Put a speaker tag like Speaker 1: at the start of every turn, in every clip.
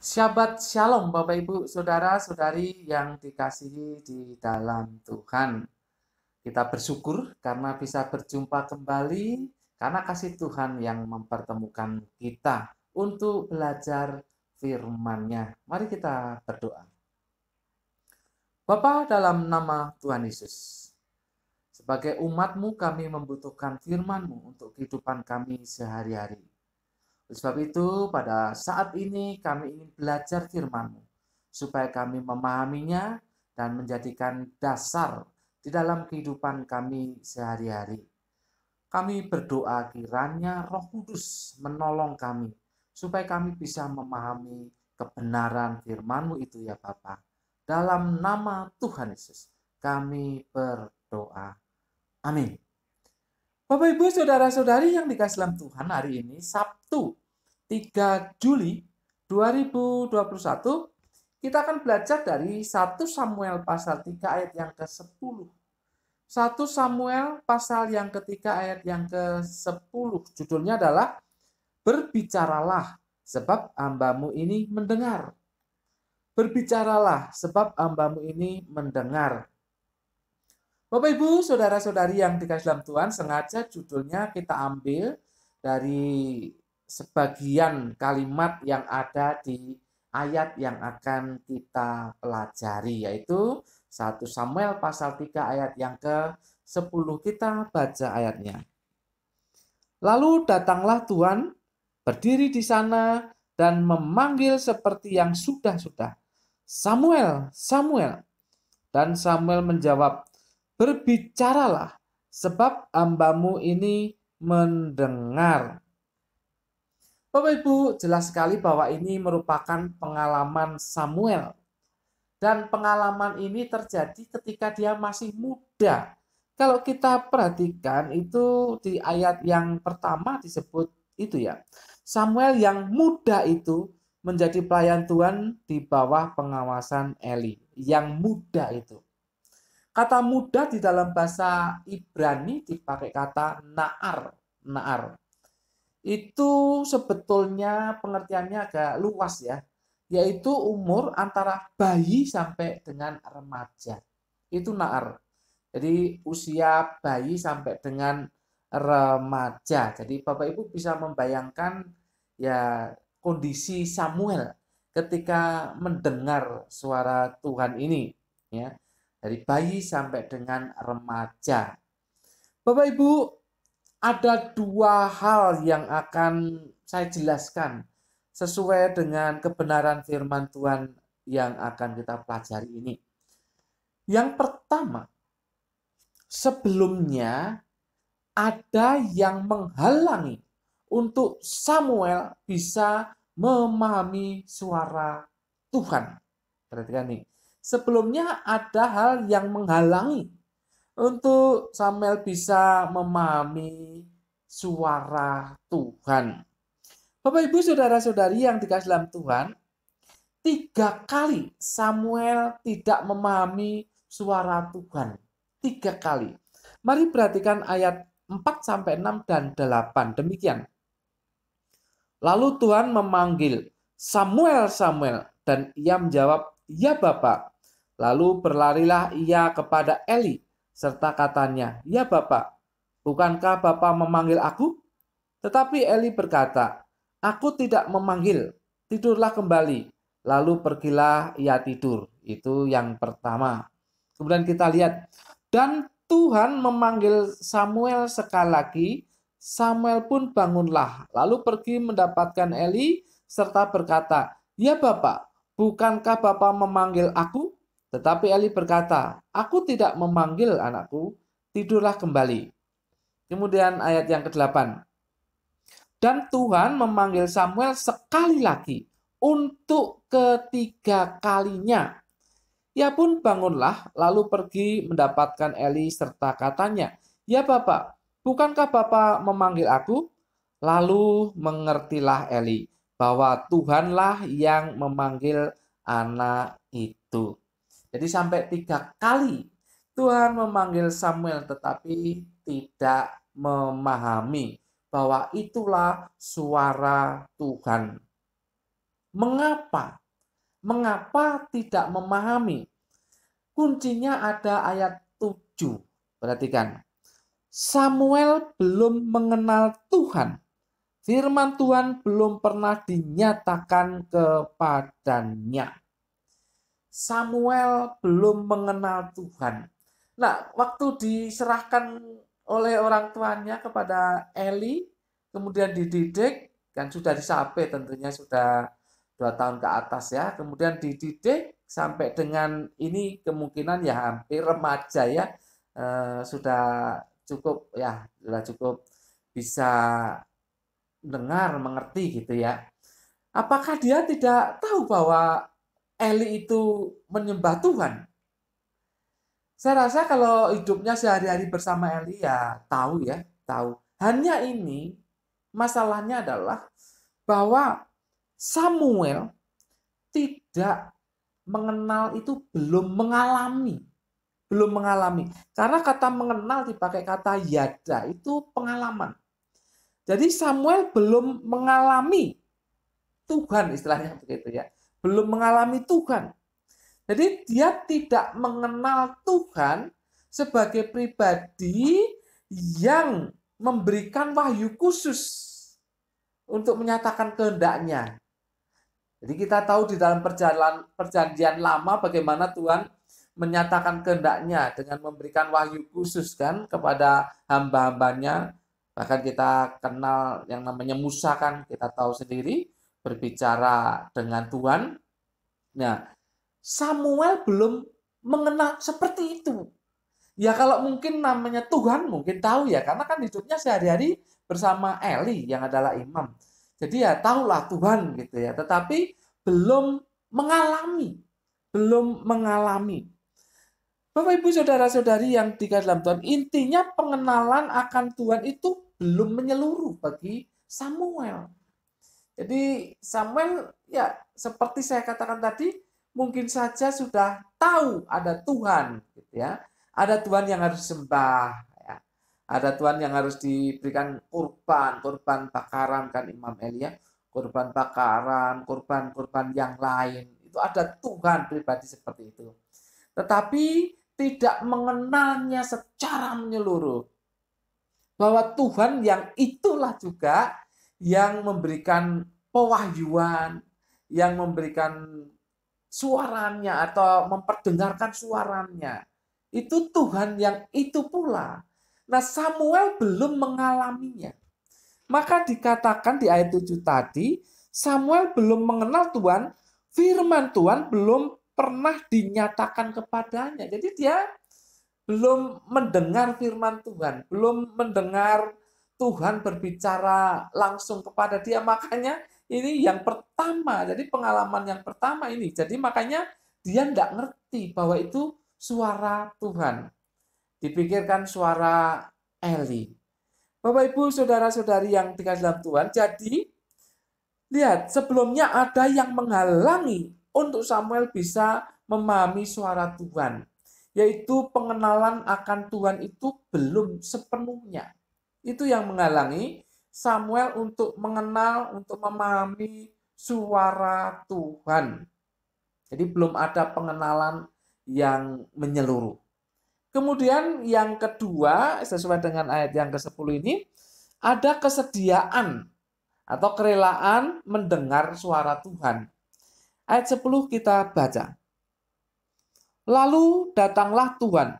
Speaker 1: Syabat Shalom Bapak Ibu Saudara-saudari yang dikasihi di dalam Tuhan. Kita bersyukur karena bisa berjumpa kembali karena kasih Tuhan yang mempertemukan kita untuk belajar firman-Nya. Mari kita berdoa. Bapa, dalam nama Tuhan Yesus, sebagai umat-Mu kami membutuhkan firman-Mu untuk kehidupan kami sehari-hari. Oleh sebab itu, pada saat ini kami ingin belajar firman-Mu, supaya kami memahaminya dan menjadikan dasar di dalam kehidupan kami sehari-hari. Kami berdoa kiranya Roh Kudus menolong kami, supaya kami bisa memahami kebenaran firman-Mu itu ya Bapa. Dalam nama Tuhan Yesus, kami berdoa. Amin. Bapak Ibu Saudara-saudari yang dikasihi dalam Tuhan, hari ini Sabtu 3 Juli 2021 kita akan belajar dari 1 Samuel pasal 3 ayat yang ke-10. 1 Samuel pasal yang ketiga ayat yang ke-10. Judulnya adalah Berbicaralah sebab hambamu ini mendengar. Berbicaralah sebab hambamu ini mendengar. Bapak Ibu, saudara-saudari yang dikasihi dalam Tuhan, sengaja judulnya kita ambil dari sebagian kalimat yang ada di ayat yang akan kita pelajari, yaitu 1 Samuel pasal 3 ayat yang ke-10. Kita baca ayatnya. Lalu datanglah Tuhan, berdiri di sana dan memanggil seperti yang sudah-sudah. Samuel, Samuel. Dan Samuel menjawab, berbicaralah, sebab hambamu ini mendengar. Bapak Ibu, jelas sekali bahwa ini merupakan pengalaman Samuel. Dan pengalaman ini terjadi ketika dia masih muda. Kalau kita perhatikan itu di ayat yang pertama disebut itu ya. Samuel yang muda itu menjadi pelayan Tuhan di bawah pengawasan Eli. Yang muda itu. Kata muda di dalam bahasa Ibrani dipakai kata na'ar. Na'ar. Itu sebetulnya pengertiannya agak luas ya. Yaitu umur antara bayi sampai dengan remaja. Itu na'ar. Jadi usia bayi sampai dengan remaja. Jadi Bapak Ibu bisa membayangkan ya kondisi Samuel ketika mendengar suara Tuhan ini. Ya, dari bayi sampai dengan remaja. Bapak Ibu, ada dua hal yang akan saya jelaskan sesuai dengan kebenaran firman Tuhan yang akan kita pelajari ini. Yang pertama, sebelumnya ada yang menghalangi untuk Samuel bisa memahami suara Tuhan. Perhatikan nih. Sebelumnya ada hal yang menghalangi untuk Samuel bisa memahami suara Tuhan. Bapak Ibu saudara-saudari yang dikasihi dalam Tuhan, 3 kali Samuel tidak memahami suara Tuhan. 3 kali. Mari perhatikan ayat 4-6 dan 8. Demikian. Lalu Tuhan memanggil, Samuel, Samuel. Dan ia menjawab, ya Bapak. Lalu berlarilah ia kepada Eli, serta katanya, ya Bapak, bukankah Bapak memanggil aku? Tetapi Eli berkata, aku tidak memanggil, tidurlah kembali. Lalu pergilah ia tidur. Itu yang pertama. Kemudian kita lihat, dan Tuhan memanggil Samuel sekali lagi. Samuel pun bangunlah, lalu pergi mendapatkan Eli, serta berkata, ya Bapak, bukankah Bapak memanggil aku? Tetapi Eli berkata, aku tidak memanggil anakku, tidurlah kembali. Kemudian ayat yang ke-8. Dan Tuhan memanggil Samuel sekali lagi untuk ketiga kalinya. Ia pun bangunlah, lalu pergi mendapatkan Eli serta katanya, ya Bapak, bukankah Bapak memanggil aku? Lalu mengertilah Eli bahwa Tuhanlah yang memanggil anak itu. Jadi sampai 3 kali Tuhan memanggil Samuel tetapi tidak memahami bahwa itulah suara Tuhan. Mengapa? Mengapa tidak memahami? Kuncinya ada ayat 7. Perhatikan. Samuel belum mengenal Tuhan. Firman Tuhan belum pernah dinyatakan kepadanya. Samuel belum mengenal Tuhan. Nah, waktu diserahkan oleh orang tuanya kepada Eli, kemudian dididik, kan sudah disape tentunya sudah 2 tahun ke atas ya, kemudian dididik sampai dengan ini kemungkinan ya hampir remaja ya, sudah cukup ya, sudah cukup bisa dengar, mengerti gitu ya. Apakah dia tidak tahu bahwa Eli itu menyembah Tuhan? Saya rasa kalau hidupnya sehari-hari bersama Eli ya tahu ya, tahu. Hanya ini masalahnya adalah bahwa Samuel tidak mengenal itu belum mengalami. Belum mengalami. Karena kata mengenal dipakai kata yada, itu pengalaman. Jadi Samuel belum mengalami Tuhan istilahnya begitu ya. Belum mengalami Tuhan. Jadi dia tidak mengenal Tuhan sebagai pribadi yang memberikan wahyu khusus untuk menyatakan kehendaknya. Jadi kita tahu di dalam perjanjian lama bagaimana Tuhan menyatakan kehendaknya dengan memberikan wahyu khusus kan kepada hamba-hambanya. Bahkan kita kenal yang namanya Musa kan, kita tahu sendiri berbicara dengan Tuhan. Nah, Samuel belum mengenal seperti itu. Ya kalau mungkin namanya Tuhan mungkin tahu ya, karena kan hidupnya sehari-hari bersama Eli yang adalah imam. Jadi ya tahulah Tuhan gitu ya, tetapi belum mengalami, belum mengalami. Bapak Ibu saudara-saudari yang dikasihi dalam Tuhan, intinya pengenalan akan Tuhan itu belum menyeluruh bagi Samuel. Jadi Samuel ya seperti saya katakan tadi, mungkin saja sudah tahu ada Tuhan gitu ya. Ada Tuhan yang harus disembah ya. Ada Tuhan yang harus diberikan kurban bakaran kan Imam Eli ya. Kurban bakaran, kurban yang lain. Itu ada Tuhan pribadi seperti itu. Tetapi tidak mengenalnya secara menyeluruh. Bahwa Tuhan yang itulah juga yang memberikan pewahyuan, yang memberikan suaranya atau memperdengarkan suaranya. Itu Tuhan yang itu pula. Nah, Samuel belum mengalaminya. Maka dikatakan di ayat 7 tadi, Samuel belum mengenal Tuhan, firman Tuhan belum pernah dinyatakan kepadanya. Jadi dia belum mendengar firman Tuhan, belum mendengar Tuhan berbicara langsung kepada dia. Makanya ini yang pertama, jadi pengalaman yang pertama ini. Jadi makanya dia tidak ngerti bahwa itu suara Tuhan. Dipikirkan suara Eli. Bapak Ibu saudara-saudari yang dikasihi dalam Tuhan, jadi lihat sebelumnya ada yang menghalangi untuk Samuel bisa memahami suara Tuhan. Yaitu pengenalan akan Tuhan itu belum sepenuhnya. Itu yang menghalangi Samuel untuk mengenal, untuk memahami suara Tuhan. Jadi belum ada pengenalan yang menyeluruh. Kemudian yang kedua, sesuai dengan ayat yang ke-10 ini, ada kesediaan atau kerelaan mendengar suara Tuhan. Ayat 10 kita baca. Lalu datanglah Tuhan,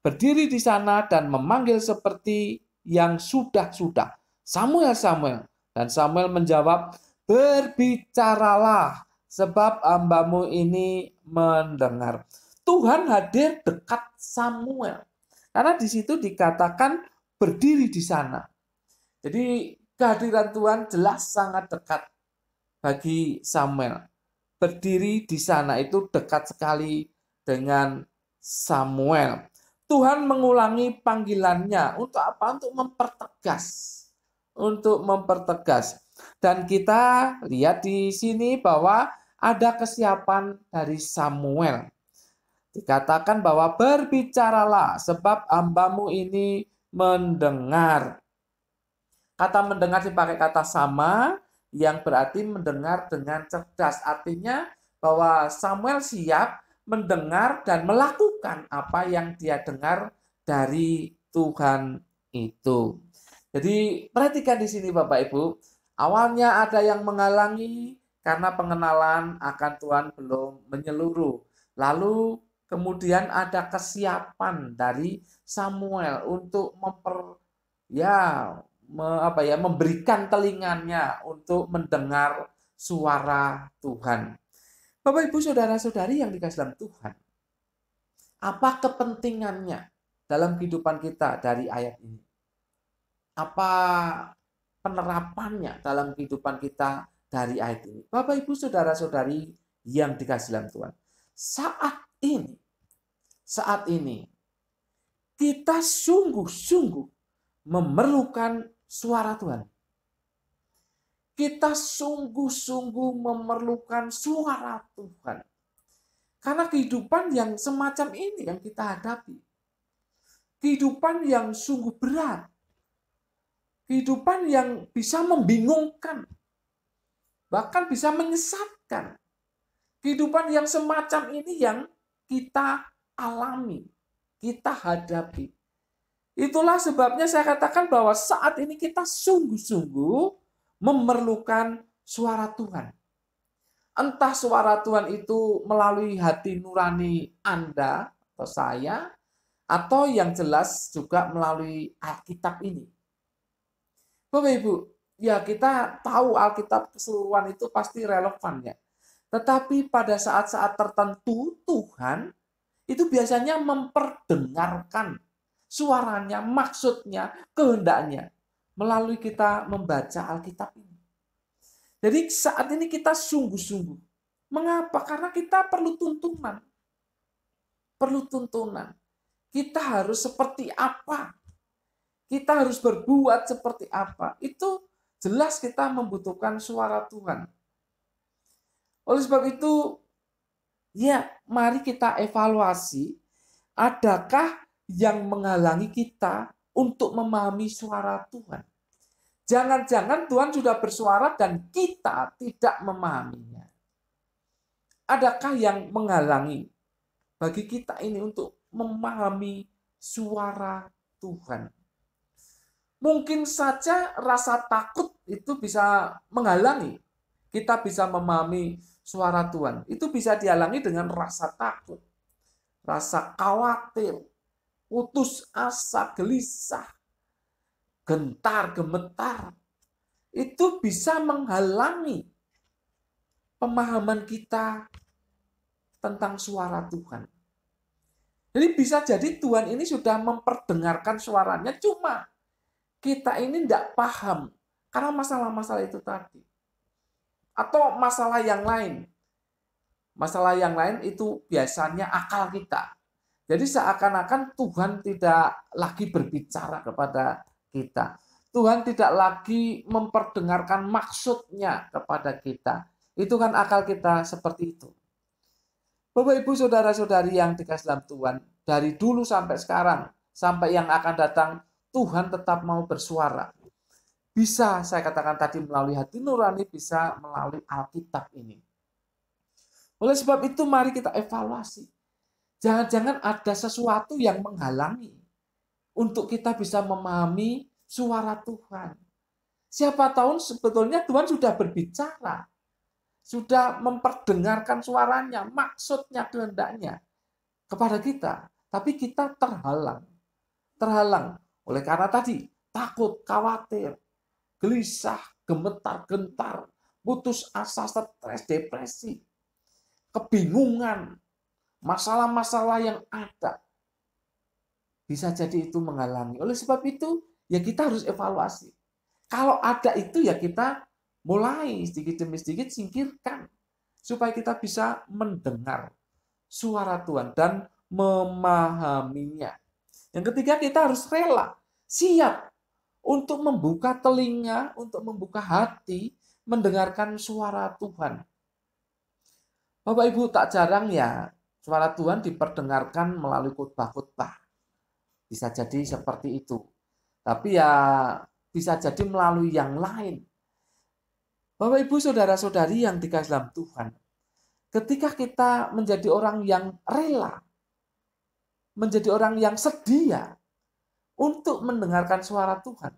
Speaker 1: berdiri di sana dan memanggil seperti yang sudah-sudah. Samuel, Samuel. Dan Samuel menjawab, berbicaralah, sebab hambamu ini mendengar. Tuhan hadir dekat Samuel. Karena di situ dikatakan berdiri di sana. Jadi kehadiran Tuhan jelas sangat dekat bagi Samuel. Berdiri di sana itu dekat sekali dengan Samuel. Tuhan mengulangi panggilannya untuk apa? Untuk mempertegas. Untuk mempertegas. Dan kita lihat di sini bahwa ada kesiapan dari Samuel. Dikatakan bahwa berbicaralah sebab hambamu ini mendengar. Kata mendengar dipakai kata sama yang berarti mendengar dengan cerdas. Artinya bahwa Samuel siap mendengar dan melakukan apa yang dia dengar dari Tuhan itu. Jadi perhatikan di sini Bapak Ibu, awalnya ada yang menghalangi karena pengenalan akan Tuhan belum menyeluruh. Lalu kemudian ada kesiapan dari Samuel untuk memberikan telinganya untuk mendengar suara Tuhan. Bapak Ibu saudara-saudari yang dikasihi dalam Tuhan, apa kepentingannya dalam kehidupan kita dari ayat ini? Apa penerapannya dalam kehidupan kita dari ayat ini? Bapak Ibu saudara-saudari yang dikasihi dalam Tuhan, saat ini kita sungguh-sungguh memerlukan suara Tuhan. Kita sungguh-sungguh memerlukan suara Tuhan. Karena kehidupan yang semacam ini yang kita hadapi. Kehidupan yang sungguh berat. Kehidupan yang bisa membingungkan. Bahkan bisa menyesatkan. Kehidupan yang semacam ini yang kita alami. Kita hadapi. Itulah sebabnya saya katakan bahwa saat ini kita sungguh-sungguh memerlukan suara Tuhan. Entah suara Tuhan itu melalui hati nurani Anda atau saya, atau yang jelas juga melalui Alkitab ini. Bapak Ibu, ya kita tahu Alkitab keseluruhan itu pasti relevan ya. Tetapi pada saat-saat tertentu Tuhan itu biasanya memperdengarkan suaranya, maksudnya, kehendaknya melalui kita membaca Alkitab ini. Jadi saat ini kita sungguh-sungguh. Mengapa? Karena kita perlu tuntunan. Perlu tuntunan. Kita harus seperti apa? Kita harus berbuat seperti apa? Itu jelas kita membutuhkan suara Tuhan. Oleh sebab itu, ya mari kita evaluasi. Adakah yang menghalangi kita untuk memahami suara Tuhan? Jangan-jangan Tuhan sudah bersuara dan kita tidak memahaminya. Adakah yang menghalangi bagi kita ini untuk memahami suara Tuhan? Mungkin saja rasa takut itu bisa menghalangi. Kita bisa memahami suara Tuhan. Itu bisa dihalangi dengan rasa takut, rasa khawatir, putus asa, gelisah, gentar, gemetar, itu bisa menghalangi pemahaman kita tentang suara Tuhan. Jadi bisa jadi Tuhan ini sudah memperdengarkan suaranya, cuma kita ini tidak paham karena masalah-masalah itu tadi. Atau masalah yang lain. Masalah yang lain itu biasanya akal kita. Jadi seakan-akan Tuhan tidak lagi berbicara kepada kita. Tuhan tidak lagi memperdengarkan maksudnya kepada kita. Itu kan akal kita seperti itu. Bapak Ibu saudara-saudari yang dikasihi dalam Tuhan, dari dulu sampai sekarang, sampai yang akan datang, Tuhan tetap mau bersuara. Bisa saya katakan tadi melalui hati nurani, bisa melalui Alkitab ini. Oleh sebab itu mari kita evaluasi. Jangan-jangan ada sesuatu yang menghalangi untuk kita bisa memahami suara Tuhan. Siapa tahu sebetulnya Tuhan sudah berbicara, sudah memperdengarkan suaranya, maksudnya, kehendaknya kepada kita. Tapi kita terhalang. Terhalang oleh karena tadi takut, khawatir, gelisah, gemetar, gentar, putus asa, stres, depresi, kebingungan, masalah-masalah yang ada. Bisa jadi itu menghalangi. Oleh sebab itu, ya kita harus evaluasi. Kalau ada itu, ya kita mulai sedikit demi sedikit singkirkan. Supaya kita bisa mendengar suara Tuhan dan memahaminya. Yang ketiga, kita harus rela, siap untuk membuka telinga, untuk membuka hati, mendengarkan suara Tuhan. Bapak Ibu, tak jarang ya suara Tuhan diperdengarkan melalui khotbah-khotbah. Bisa jadi seperti itu. Tapi ya bisa jadi melalui yang lain. Bapak Ibu saudara-saudari yang dikasihi dalam Tuhan, ketika kita menjadi orang yang rela, menjadi orang yang sedia untuk mendengarkan suara Tuhan,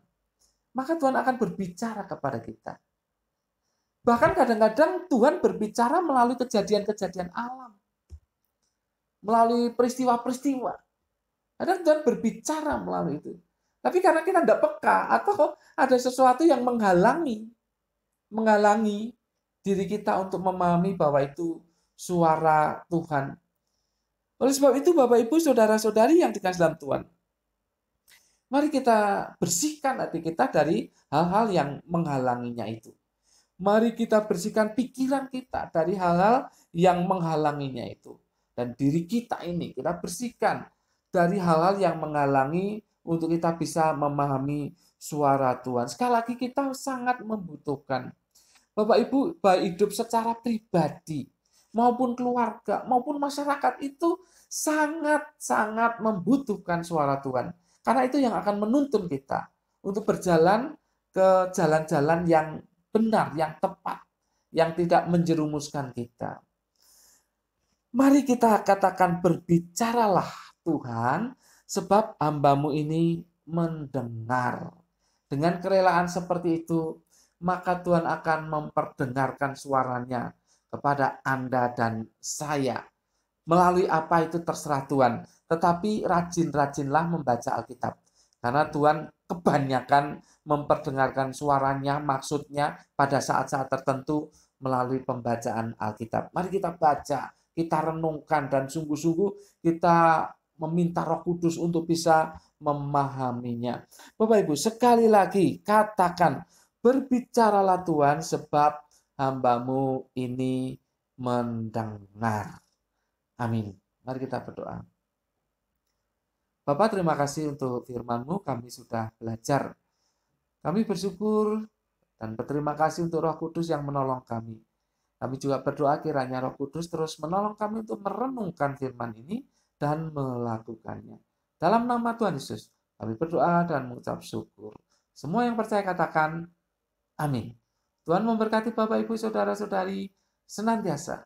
Speaker 1: maka Tuhan akan berbicara kepada kita. Bahkan kadang-kadang Tuhan berbicara melalui kejadian-kejadian alam, melalui peristiwa-peristiwa. Kadang Tuhan berbicara melalui itu. Tapi karena kita tidak peka atau ada sesuatu yang menghalangi diri kita untuk memahami bahwa itu suara Tuhan. Oleh sebab itu Bapak Ibu saudara-saudari yang dikasihi dalam Tuhan, mari kita bersihkan hati kita dari hal-hal yang menghalanginya itu. Mari kita bersihkan pikiran kita dari hal-hal yang menghalanginya itu. Dan diri kita ini kita bersihkan dari hal-hal yang menghalangi untuk kita bisa memahami suara Tuhan. Sekali lagi kita sangat membutuhkan. Bapak Ibu, baik hidup secara pribadi maupun keluarga maupun masyarakat itu sangat-sangat membutuhkan suara Tuhan. Karena itu yang akan menuntun kita untuk berjalan ke jalan-jalan yang benar, yang tepat, yang tidak menjerumuskan kita. Mari kita katakan, berbicaralah Tuhan, sebab hamba-Mu ini mendengar. Dengan kerelaan seperti itu, maka Tuhan akan memperdengarkan suaranya kepada Anda dan saya. Melalui apa itu terserah Tuhan. Tetapi rajin-rajinlah membaca Alkitab. Karena Tuhan kebanyakan memperdengarkan suaranya, maksudnya pada saat-saat tertentu melalui pembacaan Alkitab. Mari kita baca, kita renungkan, dan sungguh-sungguh kita meminta Roh Kudus untuk bisa memahaminya. Bapak Ibu, sekali lagi katakan, berbicaralah Tuhan sebab hamba-Mu ini mendengar. Amin. Mari kita berdoa. Bapak, terima kasih untuk firman-Mu, kami sudah belajar. Kami bersyukur dan berterima kasih untuk Roh Kudus yang menolong kami. Kami juga berdoa kiranya Roh Kudus terus menolong kami untuk merenungkan firman ini dan melakukannya. Dalam nama Tuhan Yesus, kami berdoa dan mengucap syukur. Semua yang percaya katakan, amin. Tuhan memberkati Bapak, Ibu, Saudara-saudari senantiasa